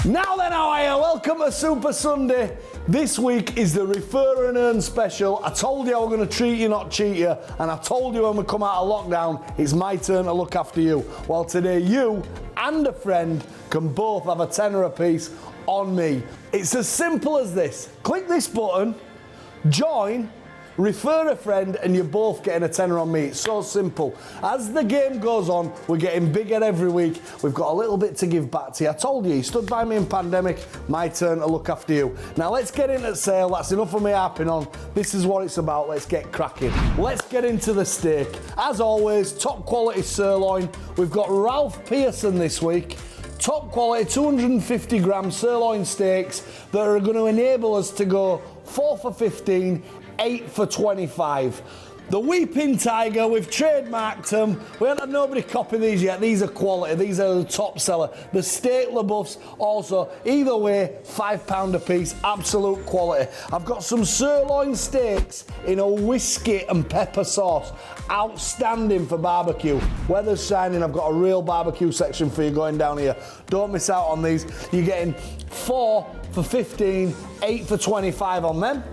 Now then, how are you? Welcome to Super Sunday. This week is the Refer and Earn special. I told you I was going to treat you, not cheat you, and I told you when we come out of lockdown, it's my turn to look after you. Well, today you and a friend can both have a tenner apiece on me. It's as simple as this. Click this button, join, refer a friend, and you're both getting a tenner on me. It's so simple. As the game goes on, we're getting bigger every week. We've got a little bit to give back to you. I told you stood by me in pandemic. My turn to look after you. Now let's get into sale. That's enough of me harping on. This is what it's about. Let's get cracking. Let's get into the steak. As always, top quality sirloin. We've got Ralph Pearson this week. Top quality 250 gram sirloin steaks that are going to enable us to go 4 for 15, 8 for 25. The Weeping Tiger, we've trademarked them. We haven't had nobody copy these yet. These are quality. These are the top seller. The steak LaBeoufs also, either way, £5 a piece, absolute quality. I've got some sirloin steaks in a whiskey and pepper sauce. Outstanding for barbecue. Weather's shining. I've got a real barbecue section for you going down here. Don't miss out on these. You're getting 4 for 15, 8 for 25 on them.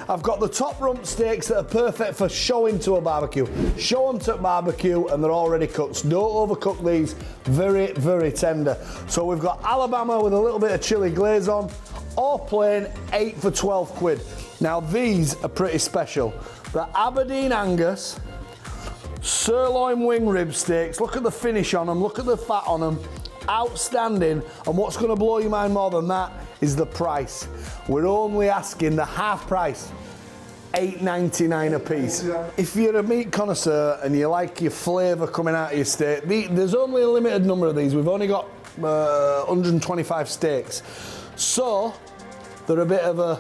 I've got the top rump steaks that are perfect for showing to a barbecue. Show them to a barbecue and they're already cooked. So don't overcook these. Very, very tender. So we've got Alabama with a little bit of chili glaze on, or plain, 8 for 12 quid. Now these are pretty special. The Aberdeen Angus sirloin wing rib steaks. Look at the finish on them. Look at the fat on them. Outstanding. And what's going to blow your mind more than that is the price. We're only asking the half price, $8.99 a piece. If you're a meat connoisseur and you like your flavour coming out of your steak, there's only a limited number of these. We've only got 125 steaks. So they're a bit of a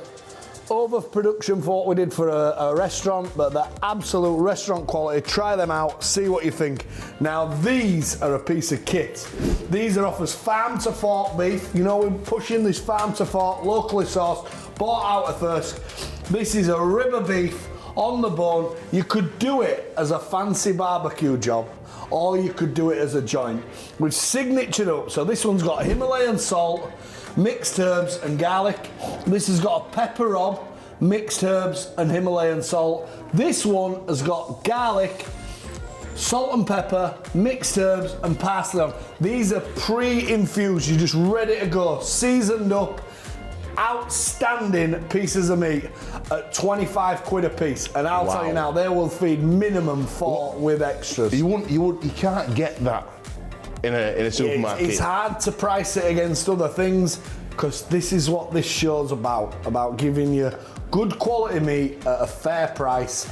overproduction for what we did for a restaurant, but they're absolute restaurant quality. Try them out, see what you think. Now these are a piece of kit. These are off as farm to fork beef. You know, we're pushing this farm to fork, locally sourced, bought out of Thirsk. This is a rib of beef on the bone. You could do it as a fancy barbecue job, or you could do it as a joint. We've signatured up, so this one's got Himalayan salt, mixed herbs and garlic. This has got a pepper rub, mixed herbs and Himalayan salt. This one has got garlic, salt and pepper, mixed herbs and parsley on. These are pre-infused, you're just ready to go, seasoned up. Outstanding pieces of meat at 25 quid a piece, and I'll tell you now, they will feed minimum 4 with extras. You can't get that in a supermarket. It's hard to price it against other things, because this is what this show's about giving you good quality meat at a fair price.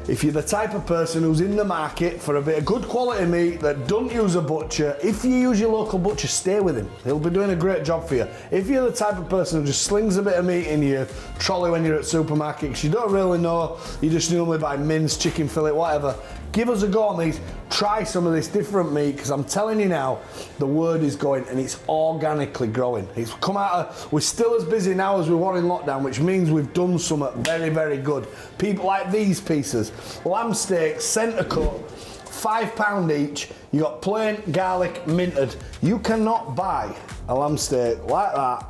If you're the type of person who's in the market for a bit of good quality meat that don't use a butcher, if you use your local butcher, stay with him. He'll be doing a great job for you. If you're the type of person who just slings a bit of meat in your trolley when you're at supermarkets, you don't really know, you just normally buy mince, chicken fillet, whatever, give us a go on these. Try some of this different meat, because I'm telling you now, the word is going and it's organically growing. It's come out of, we're still as busy now as we were in lockdown, which means we've done something very, very good. People like these pieces, lamb steaks, centre cut, £5 each. You got plain, garlic, minted. You cannot buy a lamb steak like that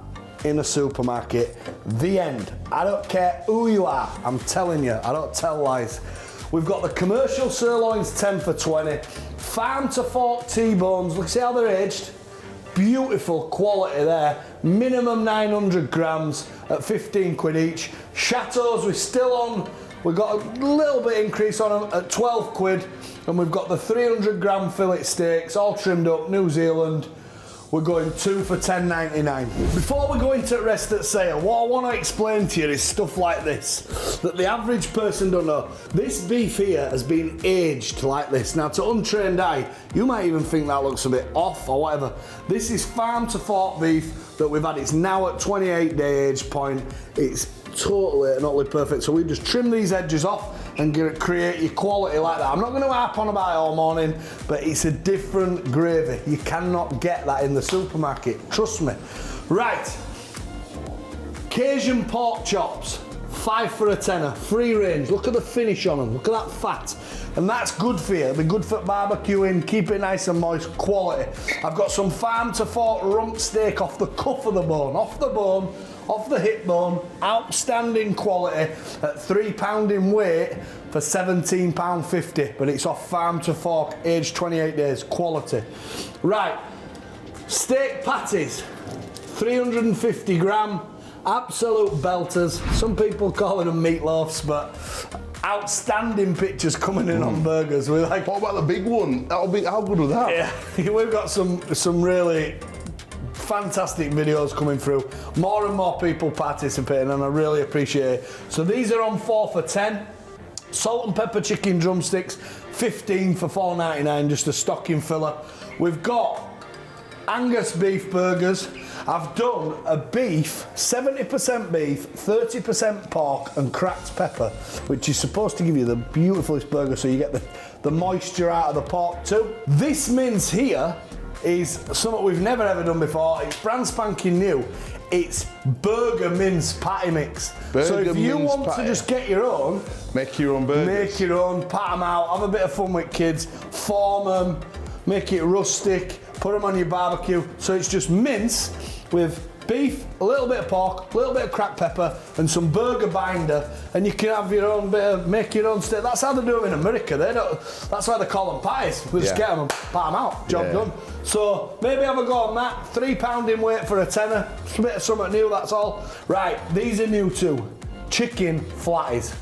in a supermarket. The end. I don't care who you are. I'm telling you, I don't tell lies. We've got the commercial sirloins 10 for 20, farm to fork T-bones, look, see how they're aged, beautiful quality there, minimum 900 grams at 15 quid each. Chateaus we're still on, we've got a little bit increase on them at 12 quid, and we've got the 300 gram fillet steaks, all trimmed up, New Zealand. We're going 2 for $10.99. Before we go into rest at sale, what I want to explain to you is stuff like this, that the average person don't know. This beef here has been aged like this. Now, to untrained eye, you might even think that looks a bit off or whatever. This is farm to fork beef that we've had. It's now at 28-day age point. It's totally and utterly perfect. So we just trim these edges off and create your quality like that. I'm not going to harp on about it all morning, but it's a different gravy. You cannot get that in the supermarket, trust me. Right, Cajun pork chops, 5 for a tenner, free range. Look at the finish on them, look at that fat. And that's good for you, it'll be good for barbecuing, keep it nice and moist, quality. I've got some farm to fork rump steak off the cuff of the bone, off the hip bone, outstanding quality at £3 in weight for £17.50, but it's off farm to fork, aged 28 days, quality. Right, steak patties, 350 gram, absolute belters. Some people calling them meatloafs, but outstanding pictures coming in on burgers. We're like, what about the big one? That'll be, how good was that? Yeah, we've got some really fantastic videos coming through. More and more people participating, and I really appreciate it. So these are on 4 for 10. Salt and pepper chicken drumsticks, 15 for $4.99, just a stocking filler. We've got Angus beef burgers. I've done a beef, 70% beef, 30% pork and cracked pepper, which is supposed to give you the beautifulest burger, so you get the moisture out of the pork too. This mince here is something we've never ever done before. It's brand spanking new. It's burger mince patty mix. So if you want to just get your own, make your own burgers. Make your own, pat them out, have a bit of fun with kids, form them, make it rustic, put them on your barbecue. So it's just mince with beef, a little bit of pork, a little bit of cracked pepper, and some burger binder, and you can have your own bit of, make your own steak. That's how they do it in America. They don't. That's why they call them pies. We just get them and pat them out. Job done. So maybe have a go on that. £3 in weight for a tenner. It's a bit of something new. That's all. Right. These are new too. Chicken flatties.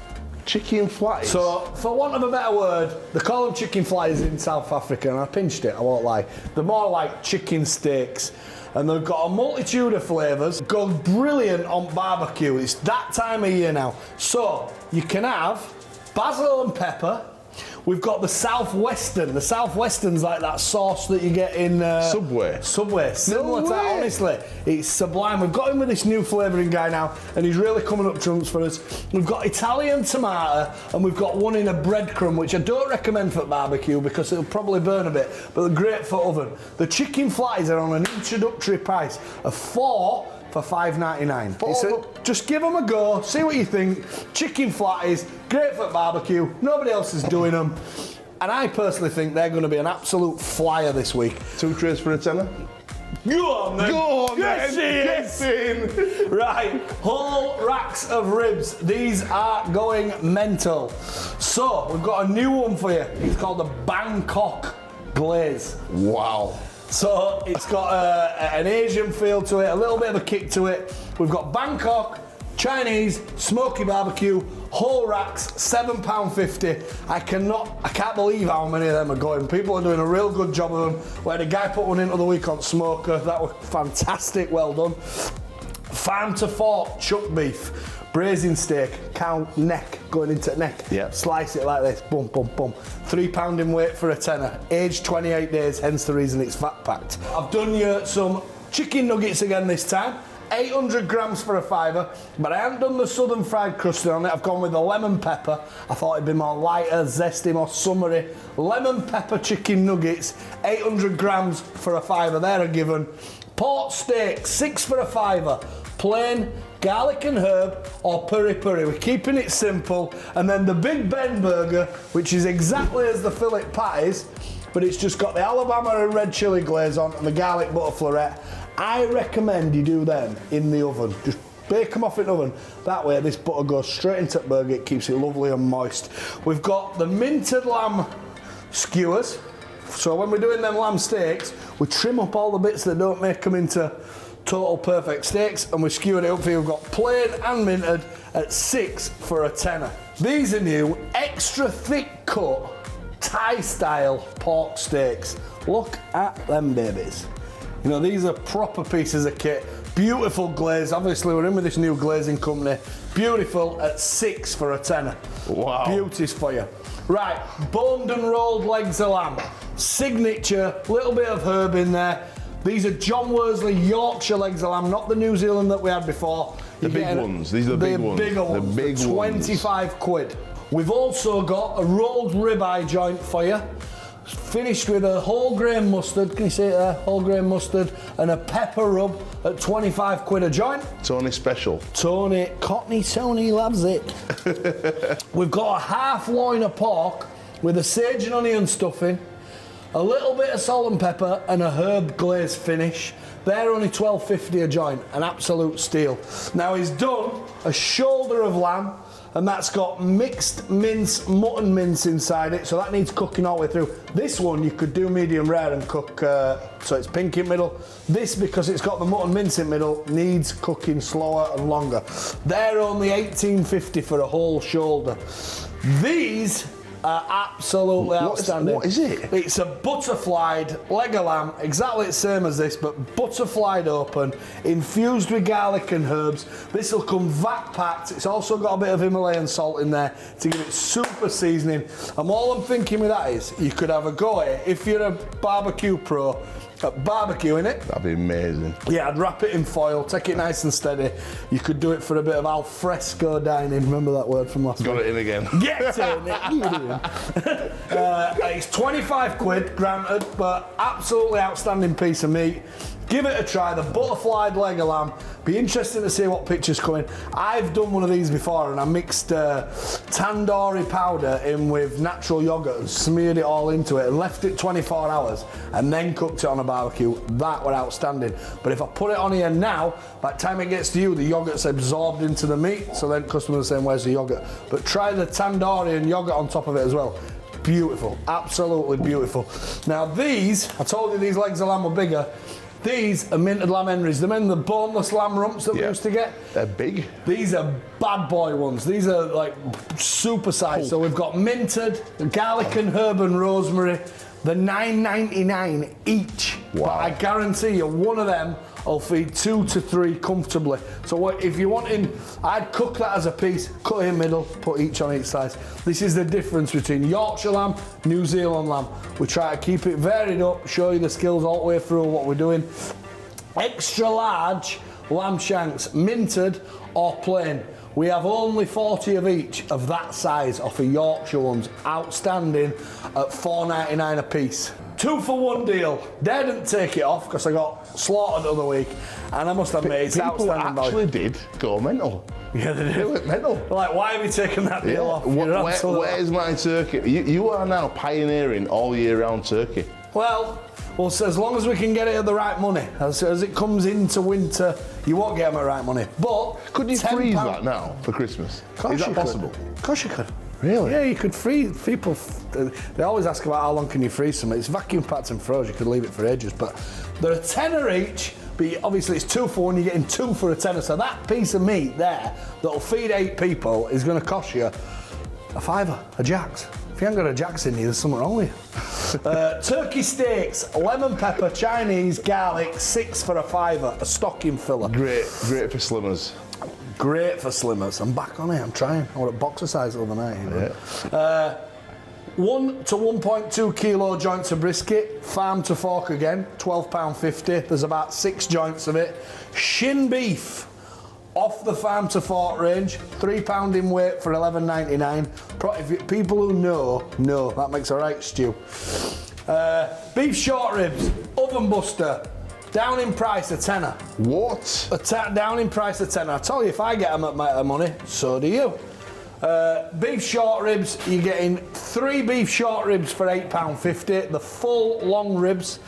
Chicken flatties? So, for want of a better word, they call them chicken flatties in South Africa, and I pinched it, I won't lie. They're more like chicken steaks, and they've got a multitude of flavours. Go brilliant on barbecue. It's that time of year now. So, you can have basil and pepper. We've got the Southwestern. The Southwestern's like that sauce that you get in Subway. Similar to that, honestly. It's sublime. We've got him with this new flavouring guy now, and he's really coming up trumps for us. We've got Italian tomato, and we've got one in a breadcrumb, which I don't recommend for barbecue because it'll probably burn a bit, but they're great for oven. The chicken flatties are on an introductory price of 4 for $5.99. Just give them a go, see what you think. Chicken flatties, great for barbecue, nobody else is doing them. And I personally think they're going to be an absolute flyer this week. 2 trays for a tenner? Go on then! Go on yes, then! Get in! Right, whole racks of ribs. These are going mental. So, we've got a new one for you. It's called the Bangkok Glaze. Wow. So it's got an Asian feel to it, a little bit of a kick to it. We've got Bangkok, Chinese, smoky barbecue, whole racks, £7.50. I can't believe how many of them are going. People are doing a real good job of them. We had a guy put one in the other week on smoker. That was fantastic, well done. Farm to fork chuck beef. Braising steak, cow neck, going into neck. Yep. Slice it like this, boom, boom, boom. £3 in weight for a tenner. Aged 28 days, hence the reason it's fat packed. I've done you some chicken nuggets again this time. 800 grams for a £5, but I haven't done the southern fried crust on it. I've gone with the lemon pepper. I thought it'd be more lighter, zesty, more summery. Lemon pepper chicken nuggets, 800 grams for a £5. They're a given. Pork steak, 6 for a £5. Plain, garlic and herb, or peri peri. We're keeping it simple. And then the Big Ben burger, which is exactly as the fillet patties, but it's just got the Alabama and red chili glaze on and the garlic butter floret. I recommend you do them in the oven. Just bake them off in the oven. That way this butter goes straight into the burger. It keeps it lovely and moist. We've got the minted lamb skewers. So when we're doing them lamb steaks, we trim up all the bits that don't make them into total perfect steaks, and we skewered it up for you. We've got plain and minted at 6 for a tenner. These are new, extra thick cut, Thai style pork steaks. Look at them babies. You know, these are proper pieces of kit. Beautiful glaze. Obviously, we're in with this new glazing company. Beautiful at 6 for a tenner. Wow. Beauties for you. Right, boned and rolled legs of lamb. Signature, little bit of herb in there. These are John Worsley Yorkshire legs of lamb, not the New Zealand that we had before. The big ones. These are the big ones. Bigger ones. The big ones. 25 quid. We've also got a rolled ribeye joint for you. finished with a whole grain mustard, can you see it there? Whole grain mustard and a pepper rub at 25 quid a joint. Tony special. Tony, Cockney Tony loves it. We've got a half loin of pork with a sage and onion stuffing, a little bit of salt and pepper and a herb glaze finish. They're only $12.50 a joint, an absolute steal. Now he's done a shoulder of lamb, and that's got mixed mince, mutton mince inside it, so that needs cooking all the way through. This one you could do medium rare and cook, so it's pink in middle. This, because it's got the mutton mince in middle, needs cooking slower and longer. They're only $18.50 for a whole shoulder. These are absolutely outstanding. What is it? It's a butterflied leg of lamb, exactly the same as this, but butterflied open, infused with garlic and herbs. This will come vat packed. It's also got a bit of Himalayan salt in there to give it super seasoning. And all I'm thinking with that is, you could have a go at it. If you're a barbecue pro, barbecuing it. That'd be amazing. Yeah, I'd wrap it in foil, take it nice and steady. You could do it for a bit of al fresco dining. Remember that word from last week? Got it in again. Get it! It's 25 quid, granted, but absolutely outstanding piece of meat. Give it a try, the butterflied leg of lamb. Be interesting to see what pictures come in. I've done one of these before and I mixed tandoori powder in with natural yogurt and smeared it all into it and left it 24 hours and then cooked it on a barbecue. That were outstanding. But if I put it on here now, by the time it gets to you, the yogurt's absorbed into the meat, so then customers are saying, where's the yogurt? But try the tandoori and yogurt on top of it as well. Beautiful, absolutely beautiful. Now these, I told you these legs of lamb were bigger. These are minted lamb Henrys. The boneless lamb rumps that we used to get. They're big. These are bad boy ones. These are like super size. So we've got minted, garlic and herb and rosemary. They're $9.99 each. Wow. But I guarantee you one of them will feed 2 to 3 comfortably. So if you're wanting, I'd cook that as a piece, cut it in the middle, put each on each side. This is the difference between Yorkshire lamb, New Zealand lamb. We try to keep it varied up, show you the skills all the way through what we're doing. Extra large lamb shanks, minted or plain. We have only 40 of each of that size off of Yorkshire ones, outstanding at $4.99 a piece. 2-for-1 deal. They didn't take it off because I got slaughtered the other week, and I must admit it's People outstanding. actually did go mental. Yeah, they did. They went mental. Like, why have you taken that deal off? Where's my turkey? You are now pioneering all year round turkey. Well, so as long as we can get it at the right money, as it comes into winter, you won't get them at the right money. But could you freeze that now for Christmas? Is that possible? Of course you could. Really? Yeah, you could freeze. People, they always ask about how long can you freeze something. It's vacuum packed and froze. You could leave it for ages. But they're a tenner each. But obviously it's 2 for 1. You're getting 2 for a tenner. So that piece of meat there that'll feed 8 people is going to cost you a fiver, a Jack's. If you haven't got a Jack's in you, there's something wrong with you. Turkey steaks, lemon pepper, Chinese, garlic, 6 for a fiver, a stocking filler. Great for slimmers. Great for slimmers. I'm back on it. I'm trying. I want a boxer size the other night. You know? Yeah. 1 to 1.2 kilo joints of brisket, farm to fork again, £12.50. There's about 6 joints of it. Shin beef, off the farm to fork range, £3 in weight for $11.99. People who know that makes a right stew. Beef short ribs, oven buster, down in price a tenner. What? Down in price a tenner. I tell you, if I get them at my money, so do you. Beef short ribs, you're getting 3 beef short ribs for £8.50. The full long ribs.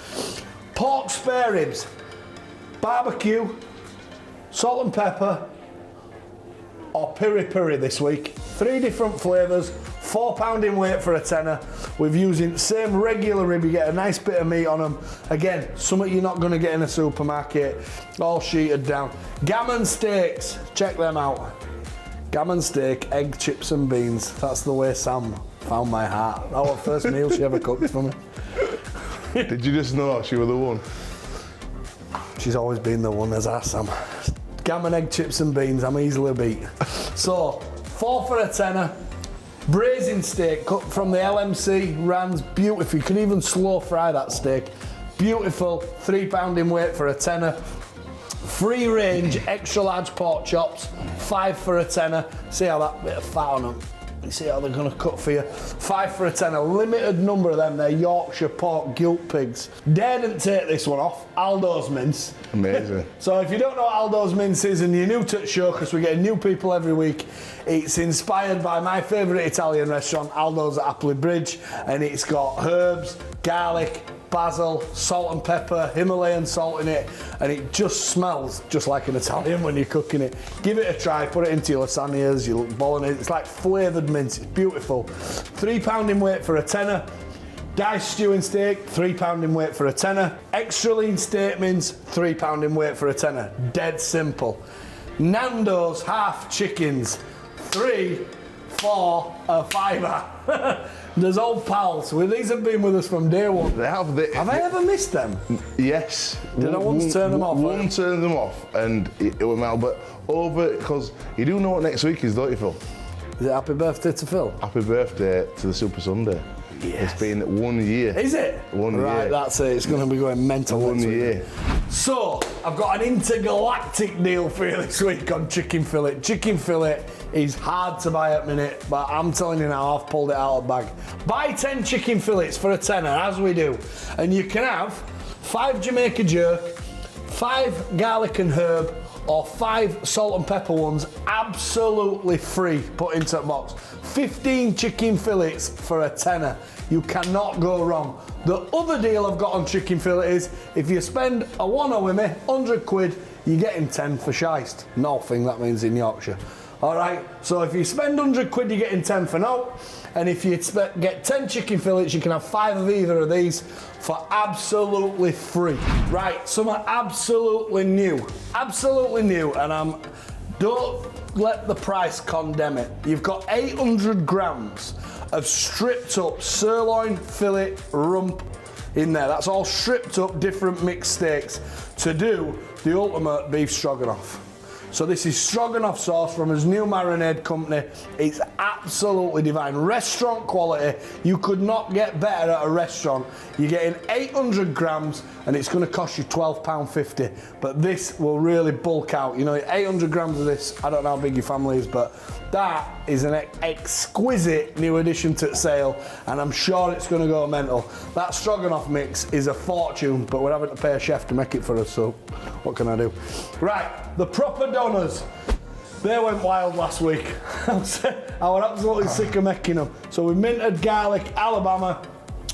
Pork spare ribs, barbecue, salt and pepper, or piri-piri this week. 3 different flavours, £4 in weight for a tenner. We're using the same regular rib, you get a nice bit of meat on them. Again, something you're not going to get in a supermarket, all sheeted down. Gammon steaks, check them out. Gammon steak, egg, chips and beans. That's the way Sam found my heart. That was the first meal she ever cooked for me. Did you just know she was the one? She's always been the one, as our Sam. Gammon, egg, chips and beans, I'm easily beat. So, 4 for a tenner. Braising steak cut from the LMC, Rand's, beautiful. You can even slow fry that steak. Beautiful, £3 in weight for a tenner. Free range, extra large pork chops, 5 for a tenner. See how that bit of fat on them. You see how they're going to cut for you. 5 for a tenner. Limited number of them. They're Yorkshire pork gilt pigs. Daren't take this one off. Aldo's mince. Amazing. So if you don't know what Aldo's mince is and you're new to the show, because we're getting new people every week, it's inspired by my favourite Italian restaurant, Aldo's at Appley Bridge, and it's got herbs, garlic, basil, salt and pepper, Himalayan salt in it, and it just smells just like an Italian when you're cooking it. Give it a try, put it into your lasagnas, your bolognese. It's like flavoured mince, it's beautiful. £3 in weight for a tenner. Guys stewing steak, £3 in weight for a tenner. Extra lean steak mince, £3 in weight for a tenner. Dead simple. Nando's half chickens, 3 for a £5. There's old pals. Well, these have been with us from day one. They have. Have I ever missed them? Yes. Did I once turn them off? One turned them off, and it went mal. But over, because you do know what next week is, don't you, Phil? Is it happy birthday to Phil? Happy birthday to the Super Sunday. Yes. It's been 1 year. Is it? 1 year. Right, that's it. It's going to be going mental. 1 year. So, I've got an intergalactic deal for you this week on chicken fillet. Chicken fillet is hard to buy at minute, but I'm telling you now, I've pulled it out of the bag. Buy 10 chicken fillets for a tenner, as we do, and you can have 5 Jamaica jerk, 5 garlic and herb, or 5 salt and pepper ones absolutely free put into a box. 15 chicken fillets for a tenner. You cannot go wrong. The other deal I've got on chicken fillet is if you spend a one with me, 100 quid, you're getting 10 for shiced. Nothing, that means in Yorkshire. All right, so if you spend 100 quid, you're getting 10 for no. And if you get 10 chicken fillets, you can have 5 of either of these for absolutely free. Right, some are absolutely new, and don't let the price condemn it. You've got 800 grams of stripped up sirloin, fillet, rump in there. That's all stripped up, different mixed steaks to do the ultimate beef stroganoff. So this is Stroganoff sauce from his new marinade company. It's absolutely divine. Restaurant quality. You could not get better at a restaurant. You're getting 800 grams and it's going to cost you £12.50. But this will really bulk out. You know, 800 grams of this, I don't know how big your family is, but that is an exquisite new addition to the sale, and I'm sure it's going to go mental. That Stroganoff mix is a fortune, but we're having to pay a chef to make it for us, so what can I do? Right, the proper donors. They went wild last week. I was absolutely sick of making them. So we minted garlic, Alabama.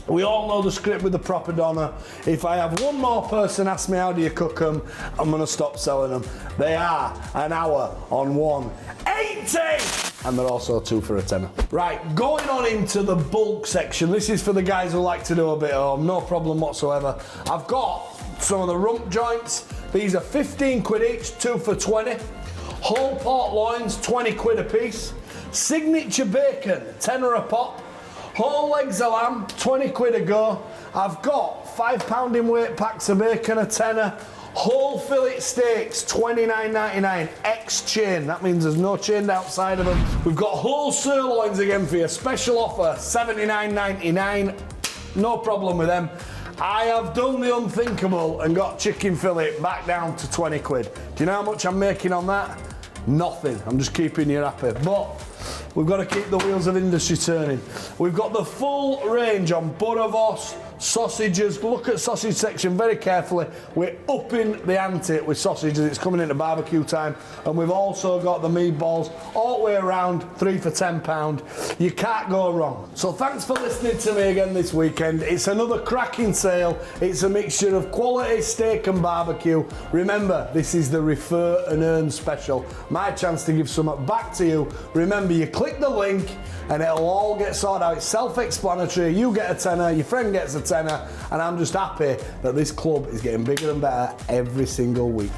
We all know the script with the proper doner. If I have one more person ask me how do you cook them, I'm going to stop selling them. They are an hour on 180, and they're also 2 for a tenner. Right, going on into the bulk section. This is for the guys who like to do a bit at home, no problem whatsoever. I've got some of the rump joints. These are 15 quid each, 2 for 20. Whole pork loins, 20 quid a piece. Signature bacon, tenner a pop. Whole legs of lamb, 20 quid a go. I've got £5 in weight packs of bacon, a tenner. Whole fillet steaks, $29.99, ex-chain. That means there's no chain outside of them. We've got whole sirloins again for you. Special offer, $79.99. No problem with them. I have done the unthinkable and got chicken fillet back down to 20 quid. Do you know how much I'm making on that? Nothing. I'm just keeping you happy. But we've got to keep the wheels of industry turning. We've got the full range on Boerewors, sausages. Look at sausage section very carefully. We're upping the ante with sausages. It's coming into barbecue time. And we've also got the meatballs all the way around, 3 for £10. You can't go wrong. So thanks for listening to me again this weekend. It's another cracking sale. It's a mixture of quality steak and barbecue. Remember, this is the Refer and Earn special. My chance to give something back to you. Remember, you click the link and it'll all get sorted out. It's self-explanatory. You get a tenner, your friend gets a tenner, and I'm just happy that this club is getting bigger and better every single week.